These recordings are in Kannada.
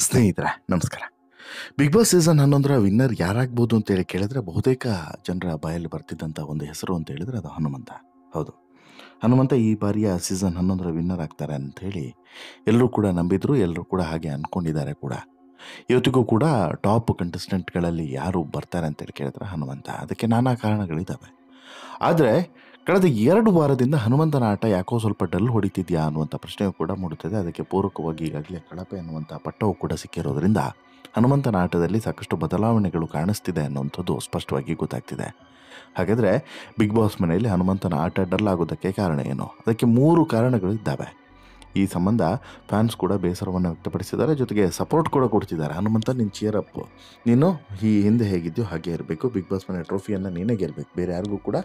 ಸ್ನೇಹಿತರೆ ನಮಸ್ಕಾರ. ಬಿಗ್ ಬಾಸ್ ಸೀಸನ್ 11ರ ವಿನ್ನರ್ ಯಾರಾಗ್ಬೋದು ಅಂತೇಳಿ ಕೇಳಿದ್ರೆ ಬಹುತೇಕ ಜನರ ಬಾಯಲ್ಲಿ ಬರ್ತಿದ್ದಂಥ ಒಂದು ಹೆಸರು ಅಂತ ಹೇಳಿದ್ರೆ ಅದು ಹನುಮಂತ. ಹೌದು, ಹನುಮಂತ ಈ ಬಾರಿಯ ಸೀಸನ್ 11ರ ವಿನ್ನರ್ ಆಗ್ತಾರೆ ಅಂಥೇಳಿ ಎಲ್ಲರೂ ಕೂಡ ನಂಬಿದ್ರು, ಎಲ್ಲರೂ ಕೂಡ ಹಾಗೆ ಅಂದ್ಕೊಂಡಿದ್ದಾರೆ ಕೂಡ. ಇವತ್ತಿಗೂ ಕೂಡ ಟಾಪ್ ಕಂಟೆಸ್ಟೆಂಟ್ಗಳಲ್ಲಿ ಯಾರು ಬರ್ತಾರೆ ಅಂತೇಳಿ ಕೇಳಿದ್ರೆ ಹನುಮಂತ. ಅದಕ್ಕೆ ನಾನಾ ಕಾರಣಗಳಿದ್ದಾವೆ. ಆದರೆ ಕಳೆದ 2 ವಾರದಿಂದ ಹನುಮಂತನ ಆಟ ಯಾಕೋ ಸ್ವಲ್ಪ ಡಲ್ ಹೊಡಿತಿದ್ಯಾ ಅನ್ನುವಂಥ ಪ್ರಶ್ನೆಯೂ ಕೂಡ ಮೂಡುತ್ತದೆ. ಅದಕ್ಕೆ ಪೂರಕವಾಗಿ ಈಗಾಗಲೇ ಕಳಪೆ ಅನ್ನುವಂಥ ಪಟ್ಟವು ಕೂಡ ಸಿಕ್ಕಿರೋದ್ರಿಂದ ಹನುಮಂತನ ಆಟದಲ್ಲಿ ಸಾಕಷ್ಟು ಬದಲಾವಣೆಗಳು ಕಾಣಿಸ್ತಿದೆ ಅನ್ನುವಂಥದ್ದು ಸ್ಪಷ್ಟವಾಗಿ ಗೊತ್ತಾಗ್ತಿದೆ. ಹಾಗಾದರೆ ಬಿಗ್ ಬಾಸ್ ಮನೆಯಲ್ಲಿ ಹನುಮಂತನ ಆಟ ಡಲ್ ಆಗೋದಕ್ಕೆ ಕಾರಣ ಏನು? ಅದಕ್ಕೆ 3 ಕಾರಣಗಳಿದ್ದಾವೆ. ಈ ಸಂಬಂಧ ಫ್ಯಾನ್ಸ್ ಕೂಡ ಬೇಸರವನ್ನು ವ್ಯಕ್ತಪಡಿಸಿದ್ದಾರೆ, ಜೊತೆಗೆ ಸಪೋರ್ಟ್ ಕೂಡ ಕೊಡ್ತಿದ್ದಾರೆ. ಹನುಮಂತ ನೀನು ಚಿಯರಪ್, ನೀನು ಈ ಹಿಂದೆ ಹೇಗಿದ್ಯೋ ಹಾಗೆ ಇರಬೇಕು, ಬಿಗ್ ಬಾಸ್ ಮನೆ ಟ್ರೋಫಿಯನ್ನು ನೀನೇ ಗೆಲ್ಲಬೇಕು, ಬೇರೆ ಯಾರಿಗೂ ಕೂಡ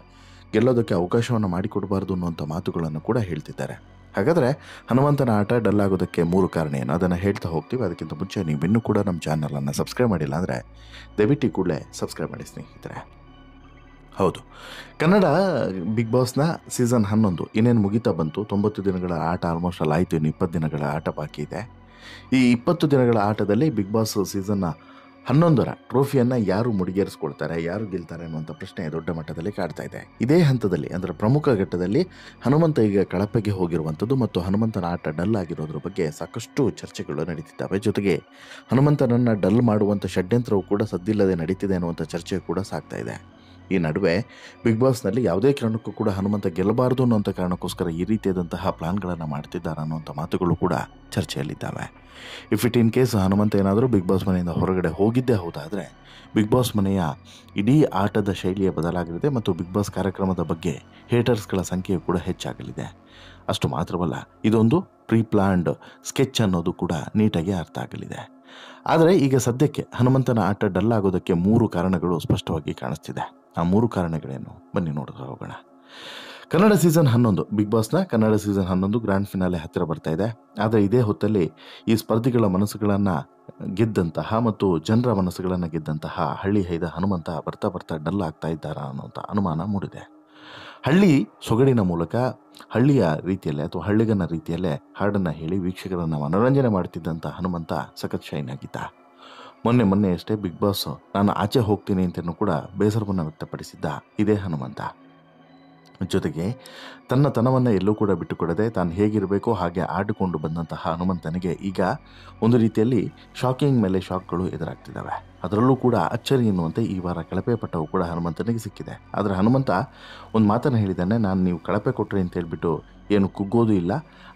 ಗೆಲ್ಲೋದಕ್ಕೆ ಅವಕಾಶವನ್ನು ಮಾಡಿಕೊಡಬಾರ್ದು ಅನ್ನುವಂಥ ಮಾತುಗಳನ್ನು ಕೂಡ ಹೇಳ್ತಿದ್ದಾರೆ. ಹಾಗಾದರೆ ಹನುಮಂತನ ಆಟ ಡಲ್ ಆಗೋದಕ್ಕೆ 3 ಕಾರಣ ಏನು ಅದನ್ನು ಹೇಳ್ತಾ ಹೋಗ್ತೀವಿ. ಅದಕ್ಕಿಂತ ಮುಂಚೆ ನೀವು ಇನ್ನೂ ಕೂಡ ನಮ್ಮ ಚಾನಲನ್ನು ಸಬ್ಸ್ಕ್ರೈಬ್ ಮಾಡಿಲ್ಲ ಅಂದರೆ ದಯವಿಟ್ಟು ಕೂಡಲೇ ಸಬ್ಸ್ಕ್ರೈಬ್ ಮಾಡಿ ಸ್ನೇಹಿತರೆ. ಹೌದು, ಕನ್ನಡ ಬಿಗ್ ಬಾಸ್ನ ಸೀಸನ್ 11 ಇನ್ನೇನು ಮುಗಿತಾ ಬಂತು. 90 ದಿನಗಳ ಆಟ ಆಲ್ಮೋಸ್ಟ್ ಅಲ್ಲಿ ಆಯಿತು. ಇನ್ನು 20 ದಿನಗಳ ಆಟ ಬಾಕಿ ಇದೆ. ಈ 20 ದಿನಗಳ ಆಟದಲ್ಲಿ ಬಿಗ್ ಬಾಸ್ ಸೀಸನ್ನ 11ರ ಟ್ರೋಫಿಯನ್ನು ಯಾರು ಮುಡಿಗೇರಿಸ್ಕೊಳ್ತಾರೆ, ಯಾರು ಗೆಲ್ತಾರೆ ಅನ್ನುವಂಥ ಪ್ರಶ್ನೆ ದೊಡ್ಡ ಮಟ್ಟದಲ್ಲಿ ಕಾಡ್ತಾ ಇದೆ. ಇದೇ ಹಂತದಲ್ಲಿ ಅಂದರೆ ಪ್ರಮುಖ ಘಟ್ಟದಲ್ಲಿ ಹನುಮಂತ ಈಗ ಕಳಪೆಗೆ ಹೋಗಿರುವಂಥದ್ದು ಮತ್ತು ಹನುಮಂತನ ಆಟ ಡಲ್ ಆಗಿರೋದ್ರ ಬಗ್ಗೆ ಸಾಕಷ್ಟು ಚರ್ಚೆಗಳು ನಡೀತಿದ್ದಾವೆ. ಜೊತೆಗೆ ಹನುಮಂತನನ್ನು ಡಲ್ ಮಾಡುವಂಥ ಷಡ್ಯಂತ್ರವು ಕೂಡ ಸದ್ದಿಲ್ಲದೆ ನಡೀತಿದೆ ಅನ್ನುವಂಥ ಚರ್ಚೆ ಕೂಡ ಸಾಗ್ತಾ ಇದೆ. ಈ ನಡುವೆ ಬಿಗ್ ಬಾಸ್ನಲ್ಲಿ ಯಾವುದೇ ಕಾರಣಕ್ಕೂ ಕೂಡ ಹನುಮಂತ ಗೆಲ್ಲಬಾರ್ದು ಅನ್ನೋಂಥ ಕಾರಣಕ್ಕೋಸ್ಕರ ಈ ರೀತಿಯಾದಂತಹ ಪ್ಲಾನ್ಗಳನ್ನು ಮಾಡ್ತಿದ್ದಾರೆ ಅನ್ನೋಂಥ ಮಾತುಗಳು ಕೂಡ ಚರ್ಚೆಯಲ್ಲಿದ್ದಾವೆ. If it in case Hanumantha ಏನಾದರೂ ಬಿಗ್ ಬಾಸ್ ಮನೆಯಿಂದ ಹೊರಗಡೆ ಹೋಗಿದ್ದೇ ಹೌದಾದರೆ ಬಿಗ್ ಬಾಸ್ ಮನೆಯ ಇಡೀ ಆಟದ ಶೈಲಿಯೇ ಬದಲಾಗಲಿದೆ ಮತ್ತು ಬಿಗ್ ಬಾಸ್ ಕಾರ್ಯಕ್ರಮದ ಬಗ್ಗೆ ಹೇಟರ್ಸ್ಗಳ ಸಂಖ್ಯೆಯು ಕೂಡ ಹೆಚ್ಚಾಗಲಿದೆ. ಅಷ್ಟು ಮಾತ್ರವಲ್ಲ, ಇದೊಂದು ಪ್ರೀ ಪ್ಲಾನ್ಡ್ ಸ್ಕೆಚ್ ಅನ್ನೋದು ಕೂಡ ನೀಟಾಗಿ ಅರ್ಥ ಆಗಲಿದೆ. ಆದರೆ ಈಗ ಸದ್ಯಕ್ಕೆ ಹನುಮಂತನ ಆಟ ಡಲ್ ಆಗೋದಕ್ಕೆ 3 ಕಾರಣಗಳು ಸ್ಪಷ್ಟವಾಗಿ ಕಾಣಿಸ್ತಿದೆ. ಆ 3 ಕಾರಣಗಳೇನು ಬನ್ನಿ ನೋಡ್ತಾ ಹೋಗೋಣ. ಕನ್ನಡ ಸೀಸನ್ 11 ಬಿಗ್ ಬಾಸ್ನ ಕನ್ನಡ ಸೀಸನ್ 11 ಗ್ರ್ಯಾಂಡ್ ಫಿನಾಲೆ ಹತ್ತಿರ ಬರ್ತಾ ಇದೆ. ಆದರೆ ಇದೇ ಹೊತ್ತಲ್ಲಿ ಈ ಸ್ಪರ್ಧಿಗಳ ಮನಸ್ಸುಗಳನ್ನು ಗೆದ್ದಂತಹ ಮತ್ತು ಜನರ ಮನಸ್ಸುಗಳನ್ನು ಗೆದ್ದಂತಹ ಹಳ್ಳಿ ಹೈದ ಹನುಮಂತ ಬರ್ತಾ ಬರ್ತಾ ಡಲ್ ಆಗ್ತಾ ಇದ್ದಾರಾ ಅನ್ನೋಂಥ ಅನುಮಾನ ಮೂಡಿದೆ. ಹಳ್ಳಿ ಸೊಗಡಿನ ಮೂಲಕ ಹಳ್ಳಿಯ ರೀತಿಯಲ್ಲೇ ಅಥವಾ ಹಳ್ಳಿಗನ ರೀತಿಯಲ್ಲೇ ಹಾಡನ್ನು ಹೇಳಿ ವೀಕ್ಷಕರನ್ನು ಮನೋರಂಜನೆ ಮಾಡ್ತಿದ್ದಂಥ ಹನುಮಂತ ಸಖತ್ ಶೈನ್ ಆಗಿದ್ದ. ಮೊನ್ನೆ ಅಷ್ಟೇ ಬಿಗ್ ಬಾಸ್ ನಾನು ಆಚೆ ಹೋಗ್ತೀನಿ ಅಂತಲೂ ಕೂಡ ಬೇಸರವನ್ನು ವ್ಯಕ್ತಪಡಿಸಿದ್ದ ಇದೇ ಹನುಮಂತ. ಜೊತೆಗೆ ತನ್ನ ತನವನ್ನು ಎಲ್ಲೂ ಕೂಡ ಬಿಟ್ಟುಕೊಡದೆ ತಾನು ಹೇಗಿರಬೇಕೋ ಹಾಗೆ ಆಡಿಕೊಂಡು ಬಂದಂತಹ ಹನುಮಂತನಿಗೆ ಈಗ ಒಂದು ರೀತಿಯಲ್ಲಿ ಶಾಕಿಂಗ್ ಮೇಲೆ ಶಾಕ್ಗಳು ಎದುರಾಗ್ತಿದ್ದಾವೆ. ಅದರಲ್ಲೂ ಕೂಡ ಅಚ್ಚರಿ ಎನ್ನುವಂತೆ ಈ ವಾರ ಕಳಪೆ ಪಟ್ಟವು ಕೂಡ ಹನುಮಂತನಿಗೆ ಸಿಕ್ಕಿದೆ. ಆದರೆ ಹನುಮಂತ ಒಂದು ಮಾತನ್ನು ಹೇಳಿದ್ದಾನೆ, ನಾನು ನೀವು ಕಳಪೆ ಕೊಟ್ಟರೆ ಅಂತ ಹೇಳ್ಬಿಟ್ಟು ಏನು ಕುಗ್ಗೋದು ಇಲ್ಲ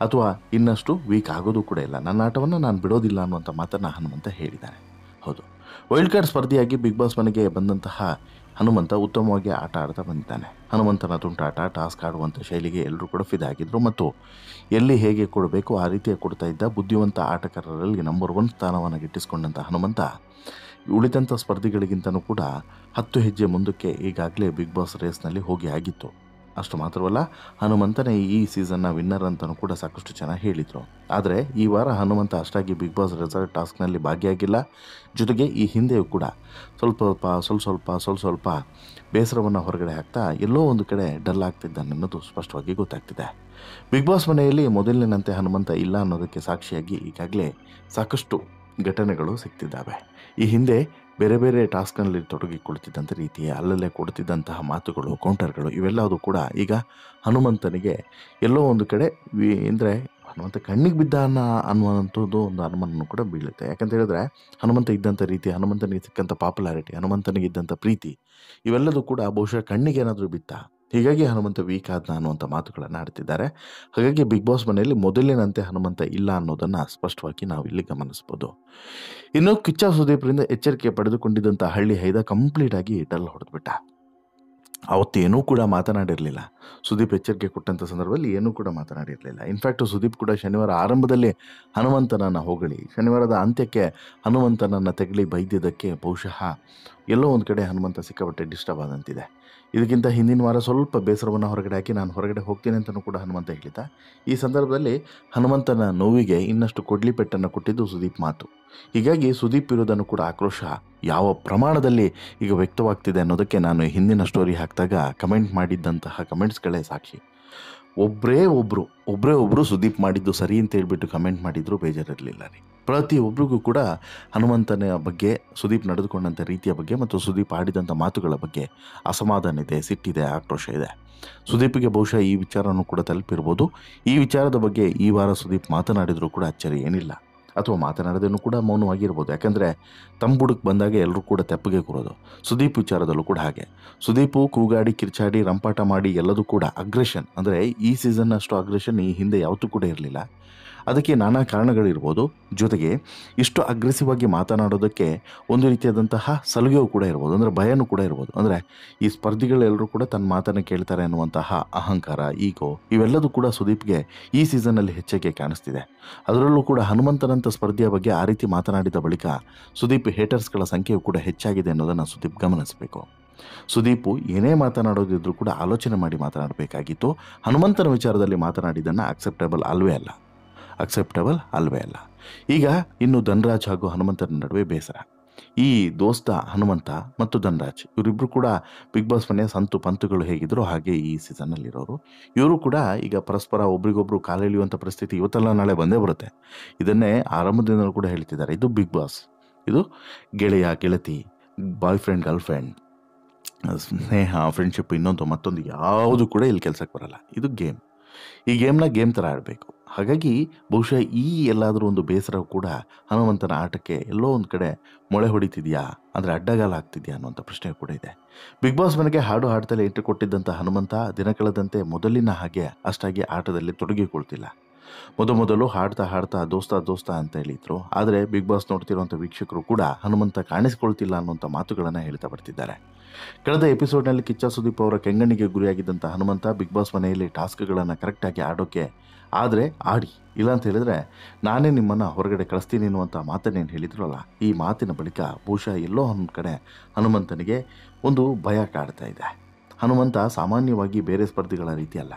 ಅಥವಾ ಇನ್ನಷ್ಟು ವೀಕ್ ಆಗೋದು ಕೂಡ ಇಲ್ಲ, ನನ್ನ ಆಟವನ್ನು ನಾನು ಬಿಡೋದಿಲ್ಲ ಅನ್ನುವಂಥ ಮಾತನ್ನು ಹನುಮಂತ ಹೇಳಿದ್ದಾನೆ. ಹೌದು, ವೈಲ್ಡ್ ಕಾರ್ಡ್ ಸ್ಪರ್ಧಿಯಾಗಿ ಬಿಗ್ ಬಾಸ್ ಮನೆಗೆ ಬಂದಂತಹ ಹನುಮಂತ ಉತ್ತಮವಾಗಿ ಆಟ ಆಡ್ತಾ ಬಂದಿದ್ದಾನೆ. ಹನುಮಂತನ ತುಂಟಾಟ, ಟಾಸ್ಕ್ ಆಡುವಂಥ ಶೈಲಿಗೆ ಎಲ್ಲರೂ ಕೂಡ ಫಿದಾಗಿದ್ದರು ಮತ್ತು ಎಲ್ಲಿ ಹೇಗೆ ಕೊಡಬೇಕು ಆ ರೀತಿಯ ಕೊಡ್ತಾ ಇದ್ದ ಬುದ್ಧಿವಂತ ಆಟಗಾರರಲ್ಲಿ ನಂಬರ್ 1 ಸ್ಥಾನವನ್ನು ಗಿಟ್ಟಿಸಿಕೊಂಡಂಥ ಹನುಮಂತ ಉಳಿದಂಥ ಸ್ಪರ್ಧಿಗಳಿಗಿಂತನೂ ಕೂಡ 10 ಹೆಜ್ಜೆ ಮುಂದಕ್ಕೆ ಈಗಾಗಲೇ ಬಿಗ್ ಬಾಸ್ ರೇಸ್ನಲ್ಲಿ ಹೋಗಿ ಆಗಿತ್ತು. ಅಷ್ಟು ಮಾತ್ರವಲ್ಲ, ಹನುಮಂತನೇ ಈ ಸೀಸನ್ನ ವಿನ್ನರ್ ಅಂತಲೂ ಕೂಡ ಸಾಕಷ್ಟು ಜನ ಹೇಳಿದರು. ಆದರೆ ಈ ವಾರ ಹನುಮಂತ ಅಷ್ಟಾಗಿ ಬಿಗ್ ಬಾಸ್ ರೆಸಾರ್ಟ್ ಟಾಸ್ಕ್ನಲ್ಲಿ ಭಾಗಿಯಾಗಿಲ್ಲ. ಜೊತೆಗೆ ಈ ಹಿಂದೆಯೂ ಕೂಡ ಸ್ವಲ್ಪ ಬೇಸರವನ್ನು ಹೊರಗಡೆ ಹಾಕ್ತಾ ಎಲ್ಲೋ ಒಂದು ಕಡೆ ಡಲ್ ಆಗ್ತಿದ್ದಾನೆ ಅನ್ನೋದು ಸ್ಪಷ್ಟವಾಗಿ ಗೊತ್ತಾಗ್ತಿದೆ. ಬಿಗ್ ಬಾಸ್ ಮನೆಯಲ್ಲಿ ಮೊದಲಿನಂತೆ ಹನುಮಂತ ಇಲ್ಲ ಅನ್ನೋದಕ್ಕೆ ಸಾಕ್ಷಿಯಾಗಿ ಈಗಾಗಲೇ ಸಾಕಷ್ಟು ಘಟನೆಗಳು ಸಿಗ್ತಿದ್ದಾವೆ. ಈ ಹಿಂದೆ ಬೇರೆ ಬೇರೆ ಟಾಸ್ಕ್ನಲ್ಲಿ ತೊಡಗಿಕೊಳ್ತಿದ್ದಂಥ ರೀತಿ ಅಲ್ಲಲ್ಲೇ ಕೊಡ್ತಿದ್ದಂತಹ ಮಾತುಗಳು, ಕೌಂಟರ್ಗಳು ಇವೆಲ್ಲವೂ ಕೂಡ ಈಗ ಹನುಮಂತನಿಗೆ ಎಲ್ಲೋ ಒಂದು ಕಡೆ ಅಂದರೆ ಹನುಮಂತ ಕಣ್ಣಿಗೆ ಬಿದ್ದ ಅನ್ನುವಂಥದ್ದು ಒಂದು ಅನುಮಾನನೂ ಕೂಡ ಬೀಳುತ್ತೆ. ಯಾಕಂತ ಹೇಳಿದ್ರೆ ಹನುಮಂತ ಇದ್ದಂಥ ರೀತಿ, ಹನುಮಂತನಿಗೆ ಸಿಕ್ಕಂಥ ಪಾಪ್ಯುಲಾರಿಟಿ, ಹನುಮಂತನಿಗೆ ಇದ್ದಂಥ ಪ್ರೀತಿ ಇವೆಲ್ಲದೂ ಕೂಡ ಬಹುಶಃ ಕಣ್ಣಿಗೆ ಏನಾದರೂ ಬಿತ್ತ, ಹೀಗಾಗಿ ಹನುಮಂತ ವೀಕ್ ಆದ್ನ ಅನ್ನುವಂಥ ಮಾತುಗಳನ್ನು ಆಡ್ತಿದ್ದಾರೆ. ಹಾಗಾಗಿ ಬಿಗ್ ಬಾಸ್ ಮನೆಯಲ್ಲಿ ಮೊದಲಿನಂತೆ ಹನುಮಂತ ಇಲ್ಲ ಅನ್ನೋದನ್ನು ಸ್ಪಷ್ಟವಾಗಿ ನಾವು ಇಲ್ಲಿ ಗಮನಿಸ್ಬೋದು. ಇನ್ನು ಕಿಚ್ಚ ಸುದೀಪ್ರಿಂದ ಎಚ್ಚರಿಕೆ ಪಡೆದುಕೊಂಡಿದ್ದಂಥ ಹಳ್ಳಿ ಹೈದ ಕಂಪ್ಲೀಟಾಗಿ ಡಲ್ ಹೊಡೆದ್ಬಿಟ್ಟ. ಅವತ್ತೇನೂ ಕೂಡ ಮಾತನಾಡಿರಲಿಲ್ಲ. ಸುದೀಪ್ ಎಚ್ಚರಿಕೆ ಕೊಟ್ಟಂಥ ಸಂದರ್ಭದಲ್ಲಿ ಏನೂ ಕೂಡ ಮಾತನಾಡಿರಲಿಲ್ಲ. ಇನ್ಫ್ಯಾಕ್ಟ್ ಸುದೀಪ್ ಕೂಡ ಶನಿವಾರ ಆರಂಭದಲ್ಲಿ ಹನುಮಂತನನ್ನು ಹೊಗಳಿ ಶನಿವಾರದ ಅಂತ್ಯಕ್ಕೆ ಹನುಮಂತನನ್ನು ತೆಗಳಿ ಬೈದಿದ್ದಕ್ಕೆ ಬಹುಶಃ ಎಲ್ಲೋ ಒಂದು ಕಡೆ ಹನುಮಂತ ಸಿಕ್ಕಾಪಟ್ಟೆ ಡಿಸ್ಟರ್ಬ್ ಆದಂತಿದೆ. ಇದಕ್ಕಿಂತ ಹಿಂದಿನ ವಾರ ಸ್ವಲ್ಪ ಬೇಸರವನ್ನು ಹೊರಗಡೆ ಹಾಕಿ ನಾನು ಹೊರಗಡೆ ಹೋಗ್ತೀನಿ ಅಂತಲೂ ಕೂಡ ಹನುಮಂತ ಹೇಳಿದ್ದ. ಈ ಸಂದರ್ಭದಲ್ಲಿ ಹನುಮಂತನ ನೋವಿಗೆ ಇನ್ನಷ್ಟು ಕೊಡ್ಲಿ ಪೆಟ್ಟನ್ನು ಕೊಟ್ಟಿದ್ದು ಸುದೀಪ್ ಮಾತು. ಹೀಗಾಗಿ ಸುದೀಪ್ ವಿರುದ್ಧನೂ ಕೂಡ ಆಕ್ರೋಶ ಯಾವ ಪ್ರಮಾಣದಲ್ಲಿ ಈಗ ವ್ಯಕ್ತವಾಗ್ತಿದೆ ಅನ್ನೋದಕ್ಕೆ ನಾನು ಹಿಂದಿನ ಸ್ಟೋರಿ ಹಾಕಿದಾಗ ಕಮೆಂಟ್ ಮಾಡಿದ್ದಂತಹ ಕಮೆಂಟ್ಸ್ಗಳೇ ಸಾಕ್ಷಿ. ಒಬ್ಬರೇ ಒಬ್ಬರು ಸುದೀಪ್ ಮಾಡಿದ್ದು ಸರಿ ಅಂತ ಹೇಳ್ಬಿಟ್ಟು ಕಮೆಂಟ್ ಮಾಡಿದ್ರು ಬೇಜಾರಿರಲಿಲ್ಲ ರೀ. ಪ್ರತಿಯೊಬ್ಬರಿಗೂ ಕೂಡ ಹನುಮಂತನ ಬಗ್ಗೆ, ಸುದೀಪ್ ನಡೆದುಕೊಂಡಂಥ ರೀತಿಯ ಬಗ್ಗೆ ಮತ್ತು ಸುದೀಪ್ ಆಡಿದಂಥ ಮಾತುಗಳ ಬಗ್ಗೆ ಅಸಮಾಧಾನ ಇದೆ, ಸಿಟ್ಟಿದೆ, ಆಕ್ರೋಶ ಇದೆ. ಸುದೀಪಿಗೆ ಬಹುಶಃ ಈ ವಿಚಾರನೂ ಕೂಡ ತಲುಪಿರ್ಬೋದು. ಈ ವಿಚಾರದ ಬಗ್ಗೆ ಈ ವಾರ ಸುದೀಪ್ ಮಾತನಾಡಿದರೂ ಕೂಡ ಅಚ್ಚರಿ ಏನಿಲ್ಲ, ಅಥವಾ ಮಾತನಾಡೋದನ್ನು ಕೂಡ ಮೌನವಾಗಿರ್ಬೋದು. ಯಾಕಂದರೆ ತಮ್ಮ ಬುಡಕ್ಕೆ ಬಂದಾಗ ಎಲ್ಲರೂ ಕೂಡ ತೆಪ್ಪಗೆ ಕೂರೋದು. ಸುದೀಪ್ ವಿಚಾರದಲ್ಲೂ ಕೂಡ ಹಾಗೆ. ಸುದೀಪು ಕೂಗಾಡಿ, ಕಿರ್ಚಾಡಿ, ರಂಪಾಟ ಮಾಡಿ ಎಲ್ಲದೂ ಕೂಡ ಅಗ್ರೆಷನ್, ಅಂದರೆ ಈ ಸೀಸನ್ನಷ್ಟು ಅಗ್ರೆಷನ್ ಈ ಹಿಂದೆ ಯಾವತ್ತೂ ಕೂಡ ಇರಲಿಲ್ಲ. ಅದಕ್ಕೆ ನಾನಾ ಕಾರಣಗಳಿರ್ಬೋದು. ಜೊತೆಗೆ ಇಷ್ಟು ಅಗ್ರೆಸಿವ್ ಆಗಿ ಮಾತನಾಡೋದಕ್ಕೆ ಒಂದು ರೀತಿಯಾದಂತಹ ಸಲುಗೆಯೂ ಕೂಡ ಇರ್ಬೋದು, ಅಂದರೆ ಭಯನೂ ಕೂಡ ಇರ್ಬೋದು. ಅಂದರೆ ಈ ಸ್ಪರ್ಧಿಗಳೆಲ್ಲರೂ ಕೂಡ ತನ್ನ ಮಾತನ್ನು ಕೇಳ್ತಾರೆ ಅನ್ನುವಂತಹ ಅಹಂಕಾರ, ಈಗೋ, ಇವೆಲ್ಲದೂ ಕೂಡ ಸುದೀಪ್ಗೆ ಈ ಸೀಸನ್ನಲ್ಲಿ ಹೆಚ್ಚಾಗಿ ಕಾಣಿಸ್ತಿದೆ. ಅದರಲ್ಲೂ ಕೂಡ ಹನುಮಂತನಂಥ ಸ್ಪರ್ಧಿಯ ಬಗ್ಗೆ ಆ ರೀತಿ ಮಾತನಾಡಿದ ಬಳಿಕ ಸುದೀಪ್ ಹೇಟರ್ಸ್ಗಳ ಸಂಖ್ಯೆಯು ಕೂಡ ಹೆಚ್ಚಾಗಿದೆ ಅನ್ನೋದನ್ನು ಸುದೀಪ್ ಗಮನಿಸಬೇಕು. ಸುದೀಪು ಏನೇ ಮಾತನಾಡೋದಿದ್ರೂ ಕೂಡ ಆಲೋಚನೆ ಮಾಡಿ ಮಾತನಾಡಬೇಕಾಗಿತ್ತು. ಹನುಮಂತನ ವಿಚಾರದಲ್ಲಿ ಮಾತನಾಡಿದ್ದನ್ನು ಅಕ್ಸೆಪ್ಟೇಬಲ್ ಅಲ್ವೇ ಅಲ್ಲ. ಈಗ ಇನ್ನು ಧನ್ರಾಜ್ ಹಾಗೂ ಹನುಮಂತನ ನಡುವೆ ಬೇಸರ. ಈ ದೋಸ್ತ ಹನುಮಂತ ಮತ್ತು ಧನ್ರಾಜ್ ಇವರಿಬ್ಬರು ಕೂಡ ಬಿಗ್ ಬಾಸ್ ಮನೆಯ ಸಂತು ಪಂತುಗಳು ಹೇಗಿದ್ರು ಹಾಗೆ ಈ ಸೀಸನ್ನಲ್ಲಿರೋರು. ಇವರು ಕೂಡ ಈಗ ಪರಸ್ಪರ ಒಬ್ರಿಗೊಬ್ರು ಕಾಲೆಳೆಯುವಂಥ ಪರಿಸ್ಥಿತಿ ಇವತ್ತೆಲ್ಲ ನಾಳೆ ಬಂದೇ ಬರುತ್ತೆ. ಇದನ್ನೇ ಆರಂಭದಿಂದಲೂ ಕೂಡ ಹೇಳ್ತಿದ್ದಾರೆ. ಇದು ಬಿಗ್ ಬಾಸ್, ಇದು ಗೆಳೆಯ ಗೆಳತಿ, ಬಾಯ್ ಫ್ರೆಂಡ್ ಗರ್ಲ್ ಫ್ರೆಂಡ್, ಸ್ನೇಹ, ಫ್ರೆಂಡ್ಶಿಪ್, ಇನ್ನೊಂದು ಮತ್ತೊಂದು ಯಾವುದು ಕೂಡ ಇಲ್ಲಿ ಕೆಲಸಕ್ಕೆ ಬರಲ್ಲ. ಇದು ಗೇಮ್. ಈ ಗೇಮ್ನ ಗೇಮ್ ಥರ ಆಡಬೇಕು. ಹಾಗಾಗಿ ಬಹುಶಃ ಈ ಎಲ್ಲಾದರೂ ಒಂದು ಬೇಸರ ಕೂಡ ಹನುಮಂತನ ಆಟಕ್ಕೆ ಎಲ್ಲೋ ಒಂದು ಕಡೆ ಮೊಳೆ ಹೊಡಿತಿದೆಯಾ, ಅಂದರೆ ಅಡ್ಡಗಾಲ ಆಗ್ತಿದೆಯಾ ಅನ್ನುವಂಥ ಪ್ರಶ್ನೆ ಕೂಡ ಇದೆ. ಬಿಗ್ ಬಾಸ್ ಮನೆಗೆ ಹಾಡು ಹಾಡ್ತಲೇ ಎಂಟ್ರಿ ಕೊಟ್ಟಿದ್ದಂಥ ಹನುಮಂತ ದಿನ ಕಳೆದಂತೆ ಮೊದಲಿನ ಹಾಗೆ ಅಷ್ಟಾಗಿ ಆಟದಲ್ಲಿ ತೊಡಗಿಕೊಳ್ತಿಲ್ಲ. ಮೊದಲು ಹಾಡ್ತಾ ದೋಸ್ತ ಅಂತ ಹೇಳಿದ್ರು. ಆದರೆ ಬಿಗ್ ಬಾಸ್ ನೋಡ್ತಿರುವಂಥ ವೀಕ್ಷಕರು ಕೂಡ ಹನುಮಂತ ಕಾಣಿಸ್ಕೊಳ್ತಿಲ್ಲ ಅನ್ನುವಂಥ ಮಾತುಗಳನ್ನು ಹೇಳ್ತಾ ಬರ್ತಿದ್ದಾರೆ. ಕಳೆದ ಎಪಿಸೋಡ್ನಲ್ಲಿ ಕಿಚ್ಚ ಸುದೀಪ್ ಅವರ ಕೆಂಗಣ್ಣಿಗೆ ಗುರಿಯಾಗಿದ್ದಂಥ ಹನುಮಂತ ಬಿಗ್ ಬಾಸ್ ಮನೆಯಲ್ಲಿ ಟಾಸ್ಕ್ಗಳನ್ನು ಕರೆಕ್ಟಾಗಿ ಆಡೋಕ್ಕೆ ಆದರೆ ಆಡಿ, ಇಲ್ಲ ಅಂತ ಹೇಳಿದ್ರೆ ನಾನೇ ನಿಮ್ಮನ್ನು ಹೊರಗಡೆ ಕಳಿಸ್ತೀನಿ ಅನ್ನುವಂಥ ಮಾತನ್ನೇನು ಹೇಳಿದ್ರಲ್ಲ, ಈ ಮಾತಿನ ಬಳಿಕ ಬಹುಶಃ ಎಲ್ಲೋ ಒಂದು ಕಡೆ ಹನುಮಂತನಿಗೆ ಒಂದು ಭಯ ಕಾಡ್ತಾ ಇದೆ. ಹನುಮಂತ ಸಾಮಾನ್ಯವಾಗಿ ಬೇರೆ ಸ್ಪರ್ಧಿಗಳ ರೀತಿ ಅಲ್ಲ,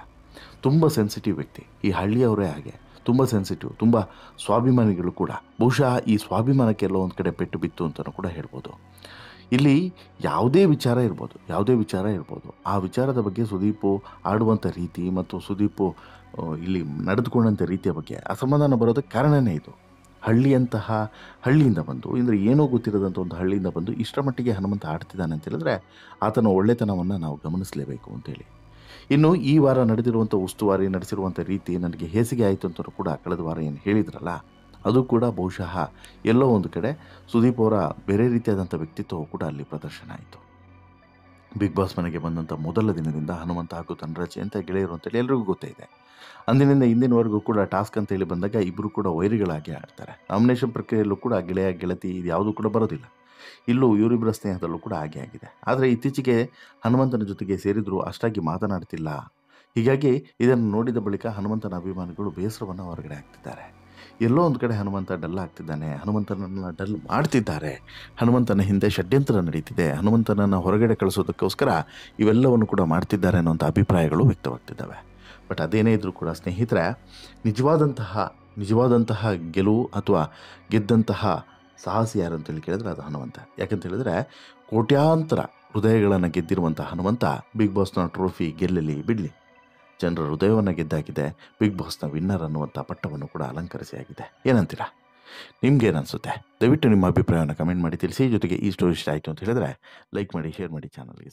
ತುಂಬ ಸೆನ್ಸಿಟಿವ್ ವ್ಯಕ್ತಿ. ಈ ಹಳ್ಳಿಯವರೇ ಹಾಗೆ ತುಂಬ ಸೆನ್ಸಿಟಿವ್, ತುಂಬ ಸ್ವಾಭಿಮಾನಿಗಳು ಕೂಡ. ಬಹುಶಃ ಈ ಸ್ವಾಭಿಮಾನಕ್ಕೆ ಎಲ್ಲೋ ಒಂದು ಕಡೆ ಪೆಟ್ಟು ಬಿತ್ತು ಅಂತಲೂ ಕೂಡ ಹೇಳ್ಬೋದು. ಇಲ್ಲಿ ಯಾವುದೇ ವಿಚಾರ ಇರ್ಬೋದು, ಆ ವಿಚಾರದ ಬಗ್ಗೆ ಸುದೀಪು ಆಡುವಂಥ ರೀತಿ ಮತ್ತು ಸುದೀಪು ಇಲ್ಲಿ ನಡೆದುಕೊಂಡಂಥ ರೀತಿಯ ಬಗ್ಗೆ ಅಸಮಾಧಾನ ಬರೋದಕ್ಕೆ ಕಾರಣವೇ ಇದು. ಹಳ್ಳಿಯಿಂದ ಬಂದು, ಅಂದರೆ ಏನೋ ಗೊತ್ತಿರೋದಂಥ ಒಂದು ಹಳ್ಳಿಯಿಂದ ಬಂದು ಇಷ್ಟರ ಮಟ್ಟಿಗೆ ಹನುಮಂತ ಆಡ್ತಿದ್ದಾನೆ ಅಂತ ಹೇಳಿದ್ರೆ ಆತನ ಒಳ್ಳೆತನವನ್ನು ನಾವು ಗಮನಿಸಲೇಬೇಕು ಅಂತೇಳಿ. ಇನ್ನು ಈ ವಾರ ನಡೆದಿರುವಂಥ ಉಸ್ತುವಾರಿ ನಡೆಸಿರುವಂಥ ರೀತಿ ನನಗೆ ಹೇಸಿಗೆ ಆಯಿತು ಅಂತಲೂ ಕೂಡ ಕಳೆದ ವಾರ ಏನು ಹೇಳಿದ್ರಲ್ಲ, ಅದು ಕೂಡ ಬಹುಶಃ ಎಲ್ಲೋ ಒಂದು ಕಡೆ ಸುದೀಪ್ ಅವರ ಬೇರೆ ರೀತಿಯಾದಂಥ ವ್ಯಕ್ತಿತ್ವವು ಕೂಡ ಅಲ್ಲಿ ಪ್ರದರ್ಶನ ಆಯಿತು. ಬಿಗ್ ಬಾಸ್ ಮನೆಗೆ ಬಂದಂಥ ಮೊದಲ ದಿನದಿಂದ ಹನುಮಂತ ಹಾಗೂ ಧನ್ರಾಜ್ ಅಂತ ಗೆಳೆಯರು ಅಂತೇಳಿ ಎಲ್ರಿಗೂ ಗೊತ್ತೇ ಇದೆ. ಅಂದಿನಿಂದ ಇಂದಿನವರೆಗೂ ಕೂಡ ಟಾಸ್ಕ್ ಅಂತೇಳಿ ಬಂದಾಗ ಇಬ್ಬರು ಕೂಡ ವೈರಿಗಳಾಗಿ ಆಡ್ತಾರೆ. ನಾಮಿನೇಷನ್ ಪ್ರಕ್ರಿಯೆಯಲ್ಲೂ ಕೂಡ ಗೆಳೆಯ ಗೆಳತಿ ಇದು ಯಾವುದೂ ಕೂಡ ಬರೋದಿಲ್ಲ. ಇಲ್ಲೂ ಇವರಿಬ್ಬರ ಸ್ನೇಹದಲ್ಲೂ ಕೂಡ ಹಾಗೆ ಆಗಿದೆ. ಆದರೆ ಇತ್ತೀಚೆಗೆ ಹನುಮಂತನ ಜೊತೆಗೆ ಸೇರಿದರೂ ಅಷ್ಟಾಗಿ ಮಾತನಾಡ್ತಿಲ್ಲ. ಹೀಗಾಗಿ ಇದನ್ನು ನೋಡಿದ ಬಳಿಕ ಹನುಮಂತನ ಅಭಿಮಾನಿಗಳು ಬೇಸರವನ್ನು ಹೊರಗಡೆ ಹಾಕ್ತಿದ್ದಾರೆ. ಎಲ್ಲೋ ಒಂದು ಕಡೆ ಹನುಮಂತ ಡಲ್ ಆಗ್ತಿದ್ದಾನೆ, ಹನುಮಂತನನ್ನು ಡಲ್ ಮಾಡ್ತಿದ್ದಾರೆ, ಹನುಮಂತನ ಹಿಂದೆ ಷಡ್ಯಂತ್ರ ನಡೀತಿದೆ, ಹನುಮಂತನನ್ನು ಹೊರಗಡೆ ಕಳಿಸೋದಕ್ಕೋಸ್ಕರ ಇವೆಲ್ಲವನ್ನು ಕೂಡ ಮಾಡ್ತಿದ್ದಾರೆ ಅನ್ನೋಂಥ ಅಭಿಪ್ರಾಯಗಳು ವ್ಯಕ್ತವಾಗ್ತಿದ್ದಾವೆ. ಬಟ್ ಅದೇನೇ ಇದ್ದರೂ ಕೂಡ ಸ್ನೇಹಿತರೆ, ನಿಜವಾದಂತಹ ಗೆಲುವು ಅಥವಾ ಗೆದ್ದಂತಹ ಸಾಹಸಿ ಯಾರು ಅಂತೇಳಿ ಕೇಳಿದ್ರೆ ಅದು ಹನುಮಂತ. ಯಾಕಂತ ಹೇಳಿದ್ರೆ ಕೋಟ್ಯಾಂತರ ಹೃದಯಗಳನ್ನು ಗೆದ್ದಿರುವಂಥ ಹನುಮಂತ ಬಿಗ್ ಬಾಸ್ನ ಟ್ರೋಫಿ ಗೆಲ್ಲಲಿ ಬಿಡಲಿ, ಜನರ ಹೃದಯವನ್ನು ಗೆದ್ದಾಗಿದೆ. ಬಿಗ್ ಬಾಸ್ನ ವಿನ್ನರ್ ಅನ್ನುವಂಥ ಪಟ್ಟವನ್ನು ಕೂಡ ಅಲಂಕರಿಸಿ ಆಗಿದೆ. ಏನಂತೀರಾ? ನಿಮ್ಗೇನು ಅನಿಸುತ್ತೆ? ದಯವಿಟ್ಟು ನಿಮ್ಮ ಅಭಿಪ್ರಾಯವನ್ನು ಕಮೆಂಟ್ ಮಾಡಿ ತಿಳಿಸಿ. ಜೊತೆಗೆ ಈ ಸ್ಟೋರಿ ಇಷ್ಟ ಆಯಿತು ಅಂತ ಹೇಳಿದ್ರೆ ಲೈಕ್ ಮಾಡಿ, ಶೇರ್ ಮಾಡಿ, ಚಾನಲ್ಗೆ